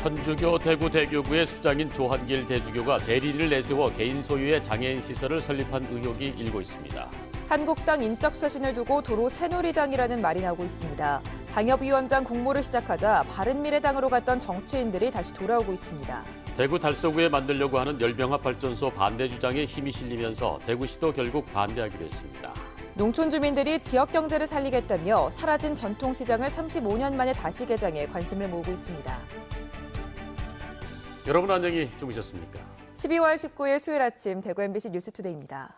천주교 대구 대교구의 수장인 조한길 대주교가 대리인을 내세워 개인 소유의 장애인 시설을 설립한 의혹이 일고 있습니다. 한국당 인적 쇄신을 두고 도로 새누리당이라는 말이 나오고 있습니다. 당협위원장 공모를 시작하자 바른미래당으로 갔던 정치인들이 다시 돌아오고 있습니다. 대구 달서구에 만들려고 하는 열병합 발전소 반대 주장에 힘이 실리면서 대구시도 결국 반대하기로 했습니다. 농촌 주민들이 지역 경제를 살리겠다며 사라진 전통시장을 35년 만에 다시 개장해 관심을 모으고 있습니다. 여러분 안녕히 주무셨습니까? 12월 19일 수요일 아침 대구 MBC 뉴스투데이입니다.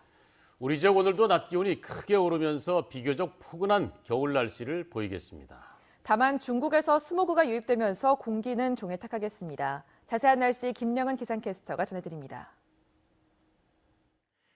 우리 지역 오늘도 낮 기온이 크게 오르면서 비교적 포근한 겨울 날씨를 보이겠습니다. 다만 중국에서 스모그가 유입되면서 공기는 종일 탁하겠습니다. 자세한 날씨 김영은 기상캐스터가 전해드립니다.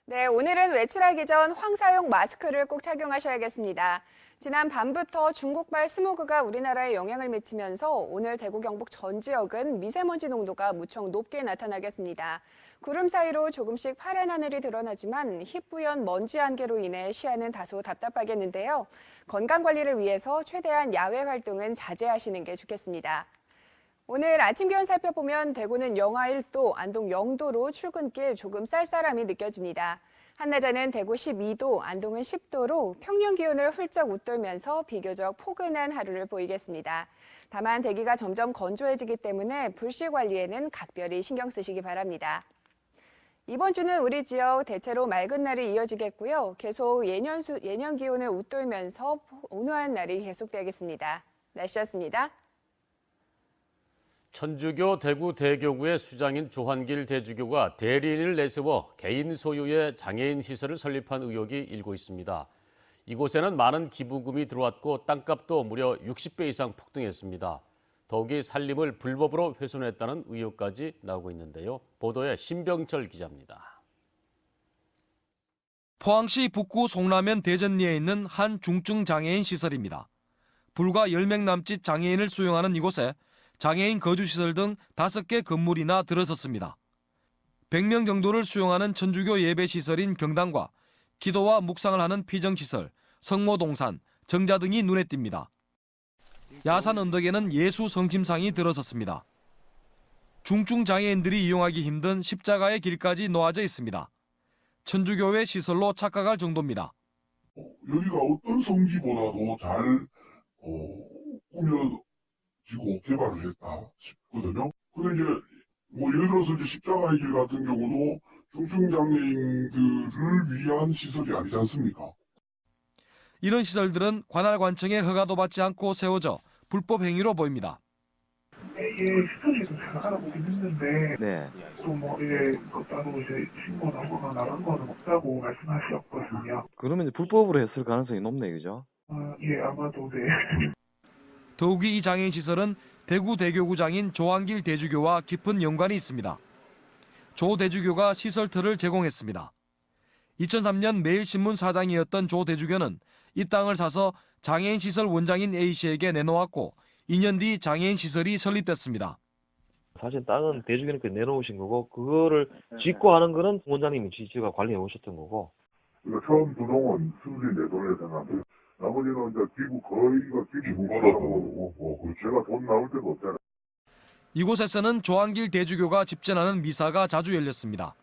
네, 오늘은 외출하기 전 황사용 마스크를 꼭 착용하셔야겠습니다. 지난 밤부터 중국발 스모그가 우리나라에 영향을 미치면서 오늘 대구 경북 전 지역은 미세먼지 농도가 무척 높게 나타나겠습니다. 구름 사이로 조금씩 파란 하늘이 드러나지만 희뿌연 먼지 안개로 인해 시야는 다소 답답하겠는데요. 건강 관리를 위해서 최대한 야외 활동은 자제하시는 게 좋겠습니다. 오늘 아침 기온 살펴보면 대구는 영하 1도, 안동 0도로 출근길 조금 쌀쌀함이 느껴집니다. 한낮에는 대구 12도, 안동은 10도로 평년 기온을 훌쩍 웃돌면서 비교적 포근한 하루를 보이겠습니다. 다만 대기가 점점 건조해지기 때문에 불씨 관리에는 각별히 신경 쓰시기 바랍니다. 이번 주는 우리 지역 대체로 맑은 날이 이어지겠고요. 계속 예년 기온을 웃돌면서 온화한 날이 계속되겠습니다. 날씨였습니다. 천주교 대구 대교구의 수장인 조한길 대주교가 대리인을 내세워 개인 소유의 장애인 시설을 설립한 의혹이 일고 있습니다. 이곳에는 많은 기부금이 들어왔고 땅값도 무려 60배 이상 폭등했습니다. 더욱이 산림을 불법으로 훼손했다는 의혹까지 나오고 있는데요. 보도에 신병철 기자입니다. 포항시 북구 송라면 대전리에 있는 한 중증 장애인 시설입니다. 불과 10명 남짓 장애인을 수용하는 이곳에 장애인 거주시설 등 5개 건물이나 들어섰습니다. 100명 정도를 수용하는 천주교 예배시설인 경당과 기도와 묵상을 하는 피정시설, 성모동산, 정자 등이 눈에 띕니다. 야산 언덕에는 예수 성심상이 들어섰습니다. 중증 장애인들이 이용하기 힘든 십자가의 길까지 놓아져 있습니다. 천주교회 시설로 착각할 정도입니다. 여기가 어떤 성지보다도 잘 꾸며지고 개발을 했다 싶거든요. 근데 이제 예를 들어서 이제 십자가의 길 같은 경우도 중증장애인들을 위한 시설이 아니지 않습니까? 이런 시설들은 관할관청의 허가도 받지 않고 세워져 불법 행위로 보입니다. 이게 시설에도 잘 알아보긴 했는데 네. 또 이게 따로 이제 신고나 허가 나간 거는 없다고 말씀하셨거든요. 그러면 불법으로 했을 가능성이 높네, 그죠? 예, 아마도 네. 더욱이 이 장애인 시설은 대구 대교구장인 조한길 대주교와 깊은 연관이 있습니다. 조 대주교가 시설터를 제공했습니다. 2003년 매일신문 사장이었던 조 대주교는 이 땅을 사서 장애인 시설 원장인 A씨에게 내놓았고 2년 뒤 장애인 시설이 설립됐습니다. 사실 땅은 대주교님께 내놓으신 거고 그거를 짓고 하는 거는 원장님이 지가 관리해 오셨던 거고. 그러니까 처음 도동은 수리 내 돈에 생각하고 나머지는 이제 거의가 기부 받아서 제가 돈 나올 때도 없잖아요. 이곳에서는 조한길 대주교가 집전하는 미사가 자주 열렸습니다.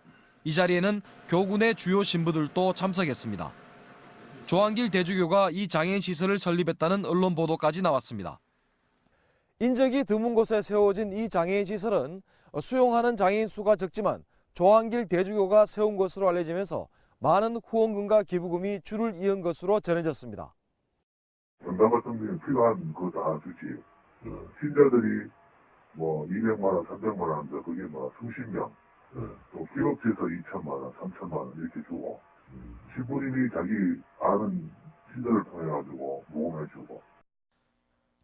이 자리에는 교군의 주요 신부들도 참석했습니다. 조한길 대주교가 이 장애인 시설을 설립했다는 언론 보도까지 나왔습니다. 인적이 드문 곳에 세워진 이 장애인 시설은 수용하는 장애인 수가 적지만 조한길 대주교가 세운 것으로 알려지면서 많은 후원금과 기부금이 줄을 이은 것으로 전해졌습니다. 건강 같은 경우는 필요한 거 다 주지. 신자들이 200만 원, 300만 원 하는데 그게 수십 명. 또 기업체에서 2천만 원, 3천만 원 이렇게 주고 신부님이 자기 아는 신자를 통해가지고 모금해주고.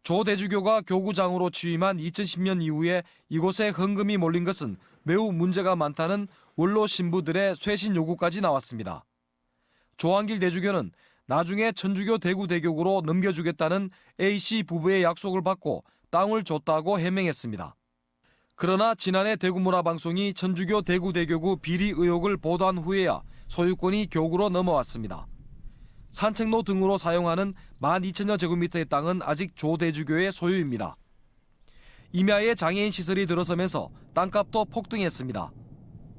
조 대주교가 교구장으로 취임한 2010년 이후에 이곳에 헌금이 몰린 것은 매우 문제가 많다는 원로 신부들의 쇄신 요구까지 나왔습니다. 조한길 대주교는 나중에 천주교 대구 대교구로 넘겨주겠다는 A씨 부부의 약속을 받고 땅을 줬다고 해명했습니다. 그러나 지난해 대구문화방송이 천주교 대구 대교구 비리 의혹을 보도한 후에야 소유권이 교구로 넘어왔습니다. 산책로 등으로 사용하는 12,000여 제곱미터의 땅은 아직 조 대주교의 소유입니다. 임야에 장애인 시설이 들어서면서 땅값도 폭등했습니다.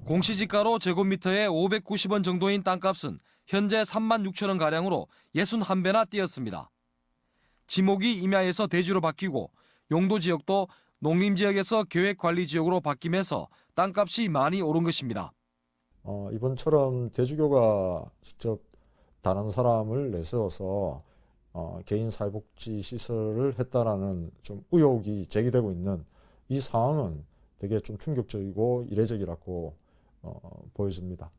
공시지가로 제곱미터에 590원 정도인 땅값은 현재 3만 6천 원 가량으로 61배나 뛰었습니다. 지목이 임야에서 대지로 바뀌고 용도 지역도 농림지역에서 계획관리지역으로 바뀌면서 땅값이 많이 오른 것입니다. 이번처럼 대주교가 직접 다른 사람을 내세워서 개인 사회복지 시설을 했다라는 좀 의혹이 제기되고 있는 이 상황은 되게 좀 충격적이고 이례적이라고 보여집니다.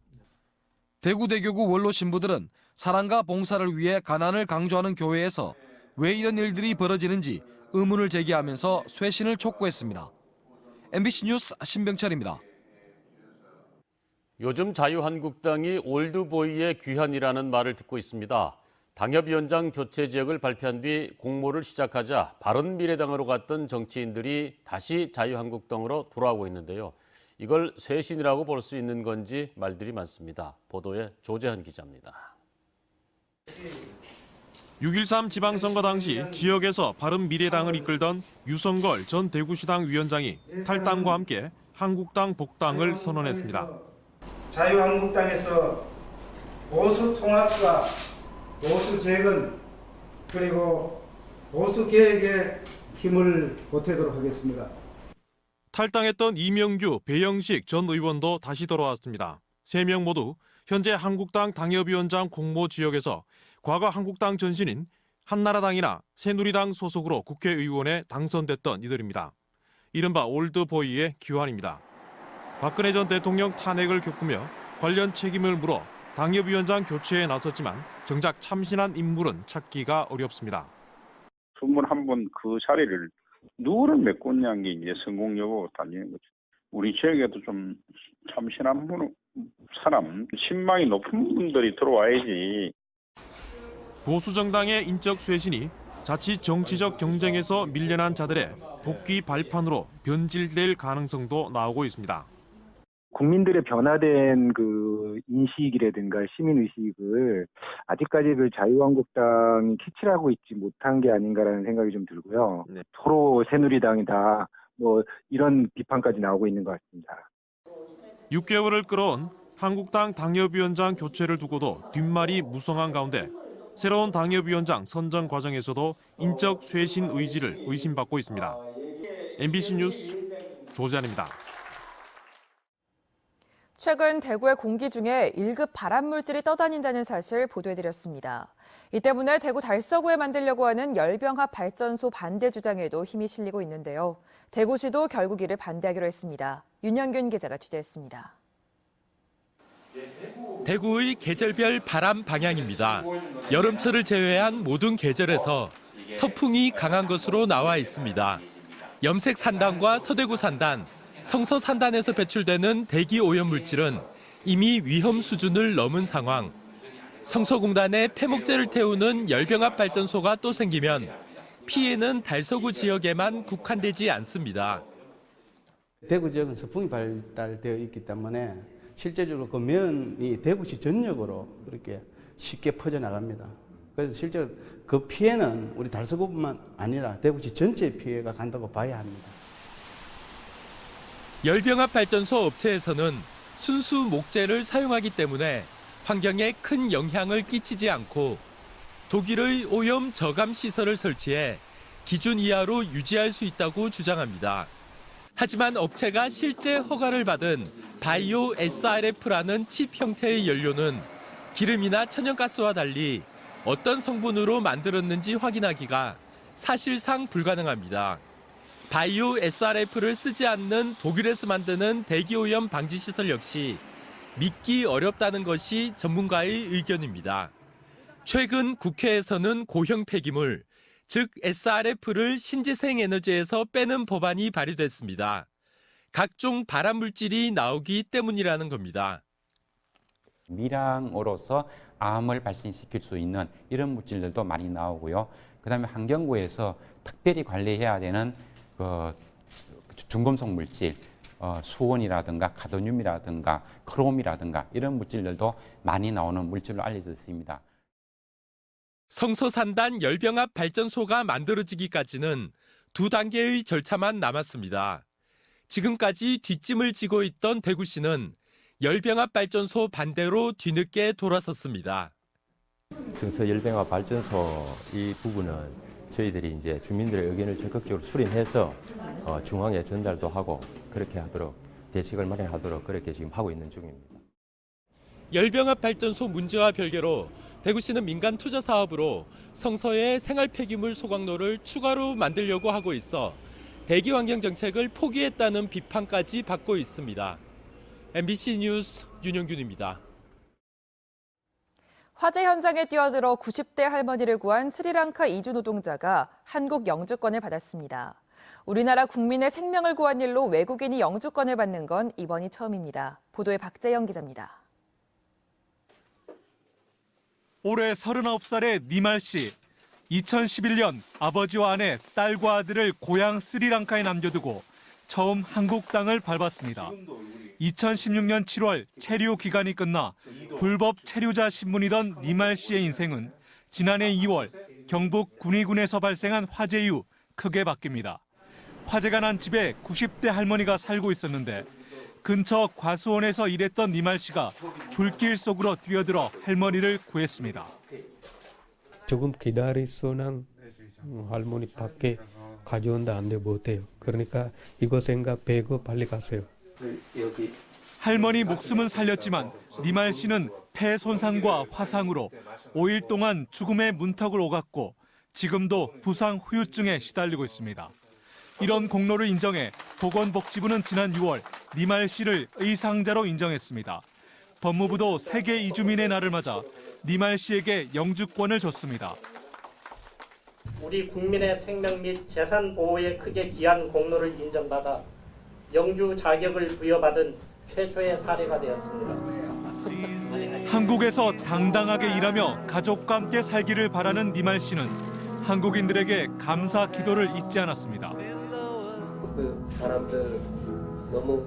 대구대교구 원로 신부들은 사랑과 봉사를 위해 가난을 강조하는 교회에서 왜 이런 일들이 벌어지는지 의문을 제기하면서 쇄신을 촉구했습니다. MBC 뉴스 신병철입니다. 요즘 자유한국당이 올드보이의 귀환이라는 말을 듣고 있습니다. 당협위원장 교체 지역을 발표한 뒤 공모를 시작하자 바른미래당으로 갔던 정치인들이 다시 자유한국당으로 돌아오고 있는데요. 이걸 쇄신이라고 볼 수 있는 건지 말들이 많습니다. 보도에 조재한 기자입니다. 6.13 지방선거 당시 지역에서 바른미래당을 이끌던 유성걸 전 대구시당 위원장이 탈당과 함께 한국당 복당을 선언했습니다. 자유한국당에서 보수 통합과 보수 재건 그리고 보수 개혁에 힘을 보태도록 하겠습니다. 탈당했던 이명규, 배영식 전 의원도 다시 돌아왔습니다. 3명 모두 현재 한국당 당협위원장 공모 지역에서 과거 한국당 전신인 한나라당이나 새누리당 소속으로 국회의원에 당선됐던 이들입니다. 이른바 올드보이의 귀환입니다. 박근혜 전 대통령 탄핵을 겪으며 관련 책임을 물어 당협위원장 교체에 나섰지만 정작 참신한 인물은 찾기가 어렵습니다. 21번 그 자리를 누구를 메꾸냐는 게 이제 성공 여부가 달리는 거죠. 우리 지역에도 좀 참신한 사람, 신망이 높은 분들이 들어와야지. 보수 정당의 인적 쇄신이 자칫 정치적 경쟁에서 밀려난 자들의 복귀 발판으로 변질될 가능성도 나오고 있습니다. 국민들의 변화된 그 인식이라든가 시민의식을 아직까지 그 자유한국당이 캐치하고 있지 못한 게 아닌가라는 생각이 좀 들고요. 서로 새누리당이다 뭐 이런 비판까지 나오고 있는 것 같습니다. 6개월을 끌어온 한국당 당협위원장 교체를 두고도 뒷말이 무성한 가운데 새로운 당협위원장 선정 과정에서도 인적 쇄신 의지를 의심받고 있습니다. MBC 뉴스 조재한입니다. 최근 대구의 공기 중에 1급 발암물질이 떠다닌다는 사실 보도해드렸습니다. 이 때문에 대구 달서구에 만들려고 하는 열병합 발전소 반대 주장에도 힘이 실리고 있는데요. 대구시도 결국 이를 반대하기로 했습니다. 윤영균 기자가 취재했습니다. 대구의 계절별 바람 방향입니다. 여름철을 제외한 모든 계절에서 서풍이 강한 것으로 나와 있습니다. 염색 산단과 서대구 산단, 성서 산단에서 배출되는 대기 오염 물질은 이미 위험 수준을 넘은 상황. 성서공단에 폐목재를 태우는 열병합 발전소가 또 생기면 피해는 달서구 지역에만 국한되지 않습니다. 대구 지역은 서풍이 발달되어 있기 때문에 실제적으로 그 면이 대구시 전역으로 그렇게 쉽게 퍼져나갑니다. 그래서 실제 그 피해는 우리 달서구뿐만 아니라 대구시 전체의 피해가 간다고 봐야 합니다. 열병합 발전소 업체에서는 순수 목재를 사용하기 때문에 환경에 큰 영향을 끼치지 않고 독일의 오염 저감 시설을 설치해 기준 이하로 유지할 수 있다고 주장합니다. 하지만 업체가 실제 허가를 받은 바이오 SRF라는 칩 형태의 연료는 기름이나 천연가스와 달리 어떤 성분으로 만들었는지 확인하기가 사실상 불가능합니다. 바이오 SRF를 쓰지 않는 독일에서 만드는 대기오염 방지 시설 역시 믿기 어렵다는 것이 전문가의 의견입니다. 최근 국회에서는 고형 폐기물, 즉 SRF를 신재생 에너지에서 빼는 법안이 발의됐습니다. 각종 발암물질이 나오기 때문이라는 겁니다. 미량으로서 암을 발생시킬 수 있는 이런 물질들도 많이 나오고요. 그다음에 환경부에서 특별히 관리해야 되는 중금속 물질, 수온이라든가 카드뮴이라든가 크롬이라든가 이런 물질들도 많이 나오는 물질로 알려져 있습니다. 성서산단 열병합 발전소가 만들어지기까지는 2단계의 절차만 남았습니다. 지금까지 뒷짐을 지고 있던 대구시는 열병합 발전소 반대로 뒤늦게 돌아섰습니다. 성서 열병합 발전소 이 부분은 저희들이 이제 주민들의 의견을 적극적으로 수렴해서 중앙에 전달도 하고 그렇게 하도록 대책을 마련하도록 그렇게 지금 하고 있는 중입니다. 열병합 발전소 문제와 별개로 대구시는 민간 투자 사업으로 성서의 생활 폐기물 소각로를 추가로 만들려고 하고 있어 대기 환경 정책을 포기했다는 비판까지 받고 있습니다. MBC 뉴스 윤영균입니다. 화재 현장에 뛰어들어 90대 할머니를 구한 스리랑카 이주 노동자가 한국 영주권을 받았습니다. 우리나라 국민의 생명을 구한 일로 외국인이 영주권을 받는 건 이번이 처음입니다. 보도에 박재영 기자입니다. 올해 39살의 니말 씨. 2011년 아버지와 아내, 딸과 아들을 고향 스리랑카에 남겨두고 처음 한국 땅을 밟았습니다. 2016년 7월 체류 기간이 끝나 불법 체류자 신분이던 니말 씨의 인생은 지난해 2월 경북 군위군에서 발생한 화재 이후 크게 바뀝니다. 화재가 난 집에 90대 할머니가 살고 있었는데 근처 과수원에서 일했던 니말 씨가 불길 속으로 뛰어들어 할머니를 구했습니다. 조금 기다리서는 할머니 밖에 가져온다 안 돼 못해요. 그러니까 이곳인가 배고 빨리 가세요. 할머니 목숨은 살렸지만 니말 씨는 폐 손상과 화상으로 5일 동안 죽음의 문턱을 오갔고 지금도 부상 후유증에 시달리고 있습니다. 이런 공로를 인정해 보건복지부는 지난 6월 니말 씨를 의상자로 인정했습니다. 법무부도 세계 이주민의 날을 맞아 니말 씨에게 영주권을 줬습니다. 우리 국민의 생명 및 재산 보호에 크게 기한 공로를 인정받아 영주 자격을 부여받은 최초의 사례가 되었습니다. 한국에서 당당하게 일하며 가족과 함께 살기를 바라는 니말 씨는 한국인들에게 감사 기도를 잊지 않았습니다. 그 사람들 너무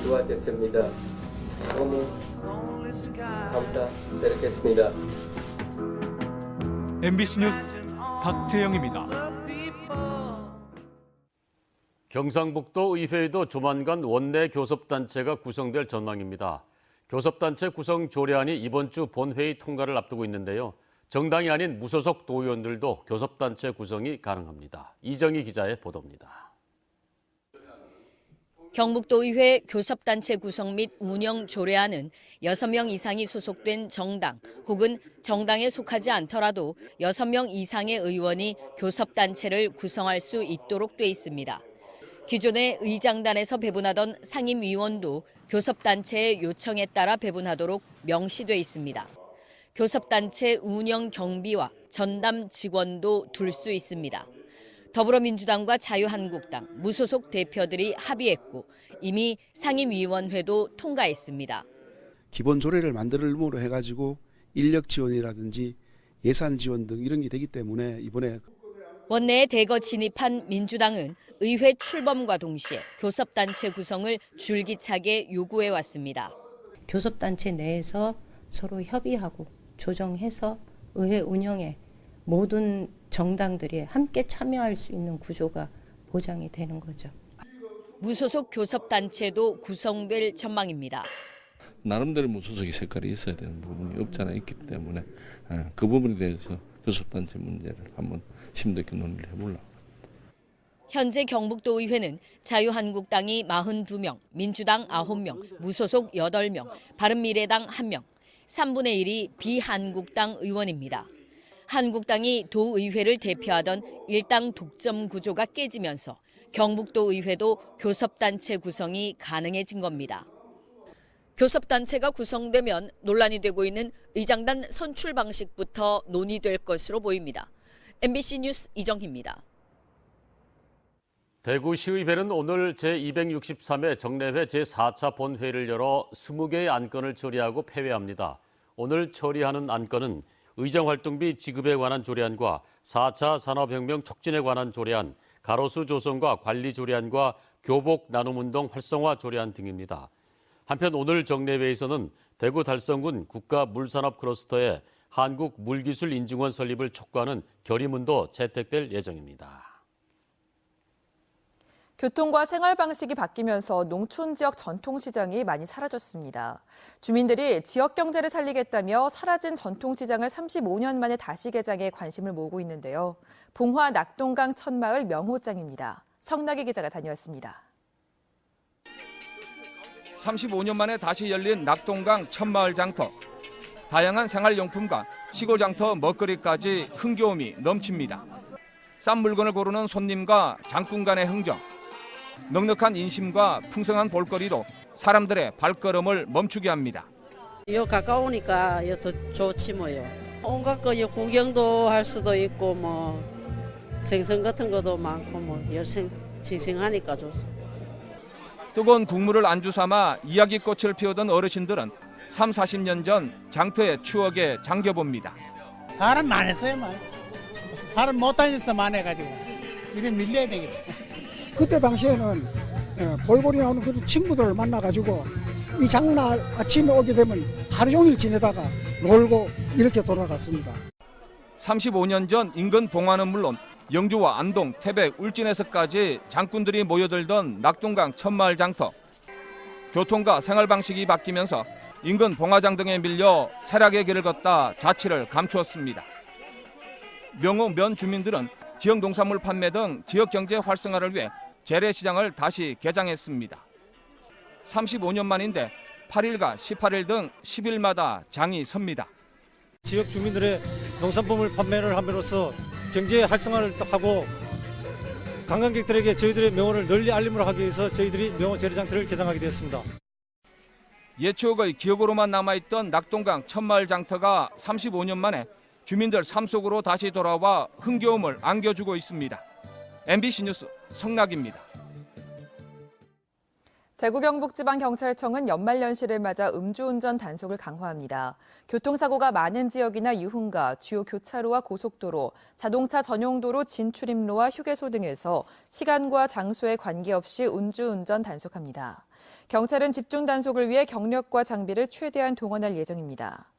좋아졌습니다. 너무 감사드리겠습니다. MBC 뉴스 박재영입니다. 경상북도 의회에도 조만간 원내 교섭단체가 구성될 전망입니다. 교섭단체 구성 조례안이 이번 주 본회의 통과를 앞두고 있는데요. 정당이 아닌 무소속 도의원들도 교섭단체 구성이 가능합니다. 이정희 기자의 보도입니다. 경북도의회 교섭단체 구성 및 운영 조례안은 6명 이상이 소속된 정당 혹은 정당에 속하지 않더라도 6명 이상의 의원이 교섭단체를 구성할 수 있도록 돼 있습니다. 기존의 의장단에서 배분하던 상임위원도 교섭단체의 요청에 따라 배분하도록 명시돼 있습니다. 교섭단체 운영 경비와 전담 직원도 둘 수 있습니다. 더불어민주당과 자유한국당, 무소속 대표들이 합의했고 이미 상임위원회도 통과했습니다. 기본 조례를 만들므로 해가지고 인력 지원이라든지 예산 지원 등 이런 게 되기 때문에 이번에 원내에 대거 진입한 민주당은 의회 출범과 동시에 교섭단체 구성을 줄기차게 요구해왔습니다. 교섭단체 내에서 서로 협의하고 조정해서 의회 운영에 모든 정당들이 함께 참여할 수 있는 구조가 보장이 되는 거죠. 무소속 교섭단체도 구성될 전망입니다. 나름대로 무소속의 색깔이 있어야 되는 부분이 없잖아 있기 때문에 그 부분에 대해서 교섭단체 문제를 한번 심도 있게 논의를 해보려고. 현재 경북도의회는 자유한국당이 42명, 민주당 9명, 무소속 8명, 바른미래당 1명, 3분의 1이 비한국당 의원입니다. 한국당이 도의회를 대표하던 일당 독점 구조가 깨지면서 경북도의회도 교섭단체 구성이 가능해진 겁니다. 교섭단체가 구성되면 논란이 되고 있는 의장단 선출 방식부터 논의될 것으로 보입니다. MBC 뉴스 이정희입니다. 대구시의회는 오늘 제263회 정례회 제4차 본회의를 열어 20개의 안건을 처리하고 폐회합니다. 오늘 처리하는 안건은 의정활동비 지급에 관한 조례안과 4차 산업혁명 촉진에 관한 조례안, 가로수 조성과 관리 조례안과 교복 나눔운동 활성화 조례안 등입니다. 한편 오늘 정례회에서는 대구 달성군 국가물산업 클러스터에 한국물기술인증원 설립을 촉구하는 결의문도 채택될 예정입니다. 교통과 생활 방식이 바뀌면서 농촌 지역 전통시장이 많이 사라졌습니다. 주민들이 지역 경제를 살리겠다며 사라진 전통시장을 35년 만에 다시 개장해 관심을 모으고 있는데요. 봉화 낙동강 첫마을 명호장입니다. 성나기 기자가 다녀왔습니다. 35년 만에 다시 열린 낙동강 첫마을 장터. 다양한 생활용품과 시골 장터 먹거리까지 흥겨움이 넘칩니다. 싼 물건을 고르는 손님과 장군 간의 흥정. 넉넉한 인심과 풍성한 볼거리도 사람들의 발걸음을 멈추게 합니다. 요 가까우니까 요 더 좋지 뭐요. 온갖 거 요 구경도 할 수도 있고 뭐 생선 같은 것도 많고 뭐 싱싱하니까 좋습니다. 뜨거운 국물을 안주 삼아 이야기꽃을 피우던 어르신들은 3, 40년 전 장터의 추억에 잠겨봅니다. 사람 많았어요, 많았어요. 사람 못 다녔어, 많아가지고. 이래 밀려야 되겠다. 그때 당시에는 볼거리 나오는 그런 친구들을 만나가지고 이 장날 아침에 오게 되면 하루 종일 지내다가 놀고 이렇게 돌아갔습니다. 35년 전 인근 봉화는 물론 영주와 안동, 태백, 울진에서까지 장군들이 모여들던 낙동강 첫마을 장터. 교통과 생활 방식이 바뀌면서 인근 봉화장 등에 밀려 세락의 길을 걷다 자취를 감추었습니다. 명호 면 주민들은 지역 농산물 판매 등 지역 경제 활성화를 위해 재래시장을 다시 개장했습니다. 35년 만인데 8일과 18일 등 10일마다 장이 섭니다. 지역 주민들의 농산품을 판매를 함으로써 경제 활성화를 하고 관광객들에게 저희들의 명호를 널리 알림을 하기 위해서 저희들이 명호 재래장터를 개장하게 되었습니다. 옛 추억의 기억으로만 남아있던 낙동강 첫마을 장터가 35년 만에 주민들 삶 속으로 다시 돌아와 흥겨움을 안겨주고 있습니다. MBC 뉴스 성락입니다. 대구 경북지방경찰청은 연말연시를 맞아 음주운전 단속을 강화합니다. 교통사고가 많은 지역이나 유흥가, 주요 교차로와 고속도로, 자동차 전용도로 진출입로와 휴게소 등에서 시간과 장소에 관계없이 음주운전 단속합니다. 경찰은 집중 단속을 위해 경력과 장비를 최대한 동원할 예정입니다.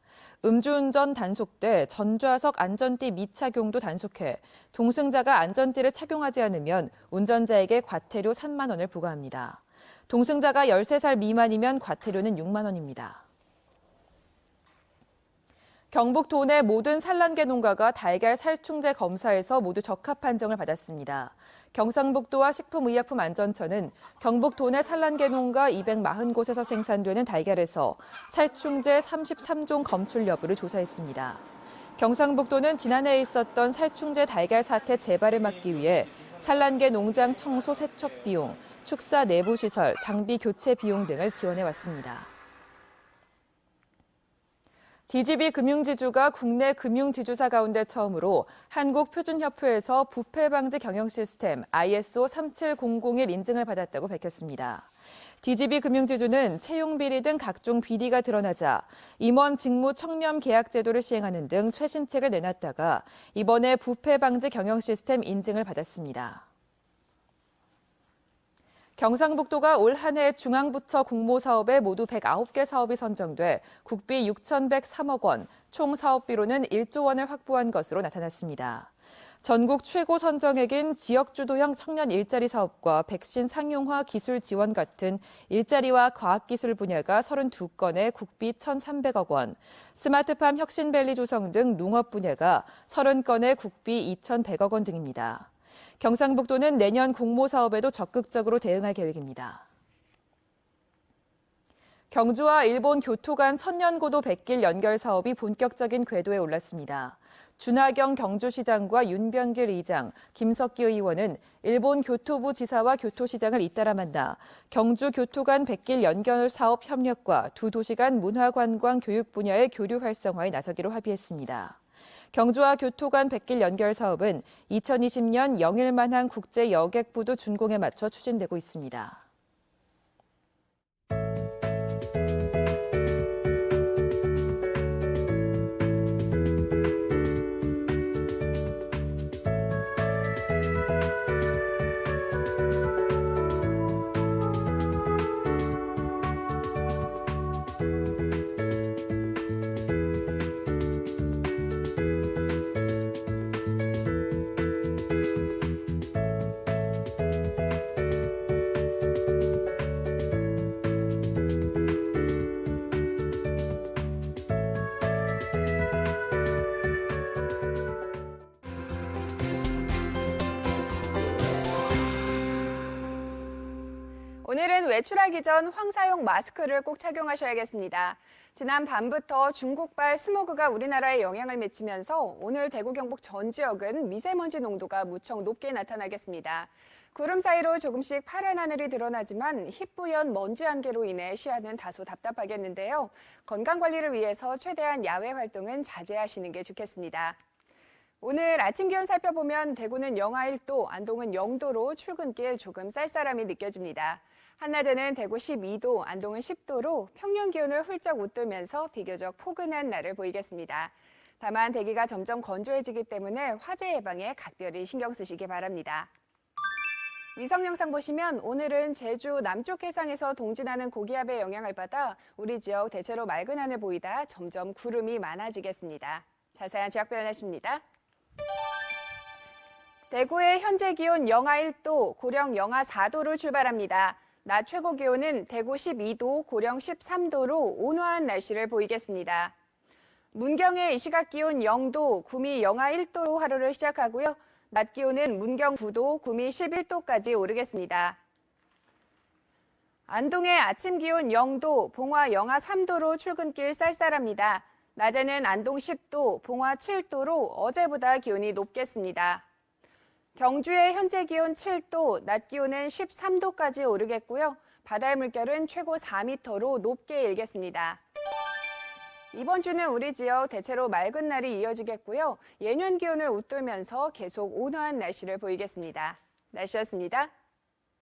음주운전 단속 때 전좌석 안전띠 미착용도 단속해 동승자가 안전띠를 착용하지 않으면 운전자에게 과태료 3만 원을 부과합니다. 동승자가 13살 미만이면 과태료는 6만 원입니다. 경북 도내 모든 산란계 농가가 달걀 살충제 검사에서 모두 적합 판정을 받았습니다. 경상북도와 식품의약품안전처는 경북 도내 산란계 농가 240곳에서 생산되는 달걀에서 살충제 33종 검출 여부를 조사했습니다. 경상북도는 지난해에 있었던 살충제 달걀 사태 재발을 막기 위해 산란계 농장 청소 세척 비용, 축사 내부 시설, 장비 교체 비용 등을 지원해 왔습니다. DGB 금융지주가 국내 금융지주사 가운데 처음으로 한국표준협회에서 부패방지 경영시스템 ISO 37001 인증을 받았다고 밝혔습니다. DGB 금융지주는 채용비리 등 각종 비리가 드러나자 임원 직무 청렴 계약 제도를 시행하는 등 최신책을 내놨다가 이번에 부패방지 경영시스템 인증을 받았습니다. 경상북도가 올 한 해 중앙부처 공모사업에 모두 109개 사업이 선정돼 국비 6,103억 원, 총 사업비로는 1조 원을 확보한 것으로 나타났습니다. 전국 최고 선정액인 지역주도형 청년 일자리 사업과 백신 상용화 기술 지원 같은 일자리와 과학기술 분야가 32건에 국비 1,300억 원, 스마트팜 혁신밸리 조성 등 농업 분야가 30건에 국비 2,100억 원 등입니다. 경상북도는 내년 공모사업에도 적극적으로 대응할 계획입니다. 경주와 일본 교토 간 천년고도 백길 연결 사업이 본격적인 궤도에 올랐습니다. 준하경 경주시장과 윤병길 의장, 김석기 의원은 일본 교토부 지사와 교토시장을 잇따라 만나 경주 교토 간 백길 연결 사업 협력과 두 도시 간 문화관광 교육 분야의 교류 활성화에 나서기로 합의했습니다. 경주와 교토 간 백길 연결 사업은 2020년 영일만항 국제 여객부두 준공에 맞춰 추진되고 있습니다. 오늘은 외출하기 전 황사용 마스크를 꼭 착용하셔야겠습니다. 지난 밤부터 중국발 스모그가 우리나라에 영향을 미치면서 오늘 대구 경북 전 지역은 미세먼지 농도가 무척 높게 나타나겠습니다. 구름 사이로 조금씩 파란 하늘이 드러나지만 희뿌연 먼지 안개로 인해 시야는 다소 답답하겠는데요. 건강관리를 위해서 최대한 야외 활동은 자제하시는 게 좋겠습니다. 오늘 아침 기온 살펴보면 대구는 영하 1도, 안동은 0도로 출근길 조금 쌀쌀함이 느껴집니다. 한낮에는 대구 12도, 안동은 10도로 평년 기온을 훌쩍 웃돌면서 비교적 포근한 날을 보이겠습니다. 다만 대기가 점점 건조해지기 때문에 화재 예방에 각별히 신경 쓰시기 바랍니다. 위성 영상 보시면 오늘은 제주 남쪽 해상에서 동진하는 고기압의 영향을 받아 우리 지역 대체로 맑은 하늘 보이다 점점 구름이 많아지겠습니다. 자세한 지역별 날씨입니다. 대구의 현재 기온 영하 1도, 고령 영하 4도로 출발합니다. 낮 최고 기온은 대구 12도, 고령 13도로 온화한 날씨를 보이겠습니다. 문경의 이 시각 기온 0도, 구미 영하 1도로 하루를 시작하고요. 낮 기온은 문경 9도, 구미 11도까지 오르겠습니다. 안동의 아침 기온 0도, 봉화 영하 3도로 출근길 쌀쌀합니다. 낮에는 안동 10도, 봉화 7도로 어제보다 기온이 높겠습니다. 경주의 현재 기온 7도, 낮 기온은 13도까지 오르겠고요. 바다의 물결은 최고 4m로 높게 일겠습니다. 이번 주는 우리 지역 대체로 맑은 날이 이어지겠고요. 예년 기온을 웃돌면서 계속 온화한 날씨를 보이겠습니다. 날씨였습니다.